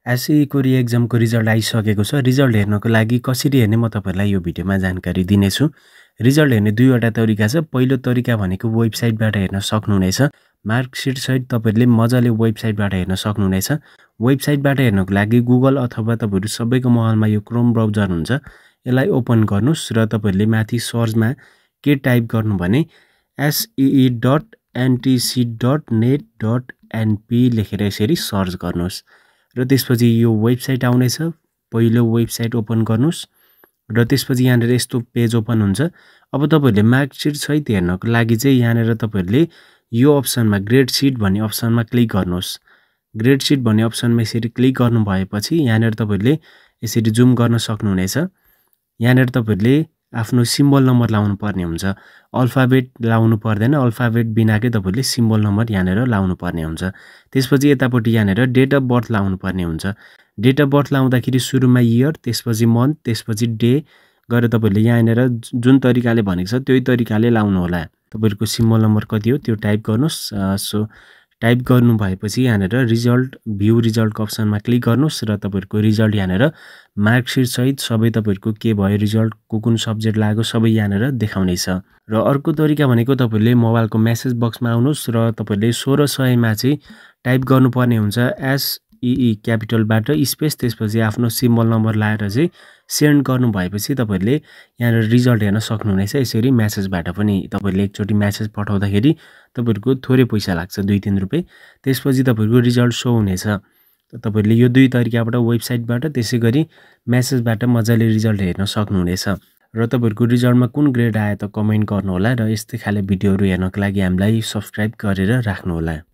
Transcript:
एसई को रि-एक्जाम को रिजल्ट आइसकेको छ। रिजल्ट हेर्नको लागि कसरी हेर्ने म तपाईहरुलाई यो भिडियोमा जानकारी दिनेछु। रिजल्ट हेर्ने दुईवटा तरिका छ। पहिलो तरिका भनेको वेबसाइटबाट हेर्न सक्नुहुनेछ। मार्कसिट सहित तपाईहरुले मजाले वेबसाइटबाट हेर्न सक्नुहुनेछ। वेबसाइटबाट हेर्नको लागि गुगल अथवा तपाईहरु सबैको मोबाइलमा यो क्रोम ब्राउजर हुन्छ। यसलाई ओपन गर्नुस् र तपाईहरुले माथि सर्चमा के टाइप गर्नु भने see.ntc.net.np लेखेर यसरी सर्च गर्नुस् र त्यसपछि यो वेबसाइट आउनेछ। पहिलो वेबसाइट ओपन गर्नुस् र त्यसपछि यहाँनेर यस्तो पेज ओपन हुन्छ। अब तपाईहरुले मार्कसिट सहित हेर्नको लागि चाहिँ यहाँनेर तपाईहरुले यो अप्सनमा ग्रेड सिट भन्ने अप्सनमा क्लिक गर्नुस्। ग्रेड सिट भन्ने अप्सनमा यसरी क्लिक गर्नु भएपछि यहाँनेर तपाईहरुले यसरी जुम गर्न सक्नुहुनेछ। यहाँनेर तपाईहरुले आफ्नो सिम्बल नम्बर लाउनु पर्ने हुन्छ। अल्फाबेट लाउनु पर्दैन। अल्फाबेट बिनाकै तपाईहरुले सिम्बल नम्बर यहाँनेर लाउनु पर्ने हुन्छ। त्यसपछि यतापटि यहाँनेर डेट अफ बर्थ लाउनु पर्ने हुन्छ। डेट अफ बर्थ लाउँदाखेरि सुरुमा इयर, त्यसपछि मन्थ, त्यसपछि डे गरेर तपाईहरुले यहाँनेर जुन तरिकाले भनेको छ त्यही तरिकाले लाउनु होला। तपाईहरुको सिम्बल नम्बर कति हो त्यो टाइप गर्नुस्। सो टाइप गर्नु भएपछि यहाँनेर रिजल्ट भ्यू रिजल्टको अप्सनमा क्लिक गर्नुस् र तपाईहरुको रिजल्ट यहाँनेर मार्कसिट सहित सबै तपाईहरुको के भयो रिजल्ट कुन सब्जेक्ट लाग्यो सबै यहाँनेर देखाउने छ। र अर्को तरिका भनेको तपाईहरुले मोबाइलको मेसेज बक्समा आउनुस् र तपाईहरुले 1600 मा चाहिँ टाइप गर्नुपर्ने हुन्छ SEE क्यापिटलबाट स्पेस त्यसपछि आफ्नो सिम्बल नम्बर लाएर चाहिँ सेन्ड गर्नु भएपछि तपाईहरुले यहाँनेर रिजल्ट हेर्न सक्नुहुनेछ। यसरी मेसेजबाट पनि तपाईहरुले एकचोटी मेसेज पठाउँदाखेरि तपाईहरुको थोरै पैसा लाग्छ 2-3 रुपैयाँ। त्यसपछि तपाईहरुको रिजल्ट शो हुनेछ। तपाईहरुले यो दुई तरिकाबाट वेबसाइटबाट त्यसैगरी मेसेजबाट मजाले रिजल्ट हेर्न सक्नुहुनेछ। र तपाईहरुको रिजल्टमा कुन ग्रेड आयो त कमेन्ट गर्नु होला र यस्तै खाले भिडियोहरु हेर्नको लागि हामीलाई सब्स्क्राइब गरेर राख्नु होला।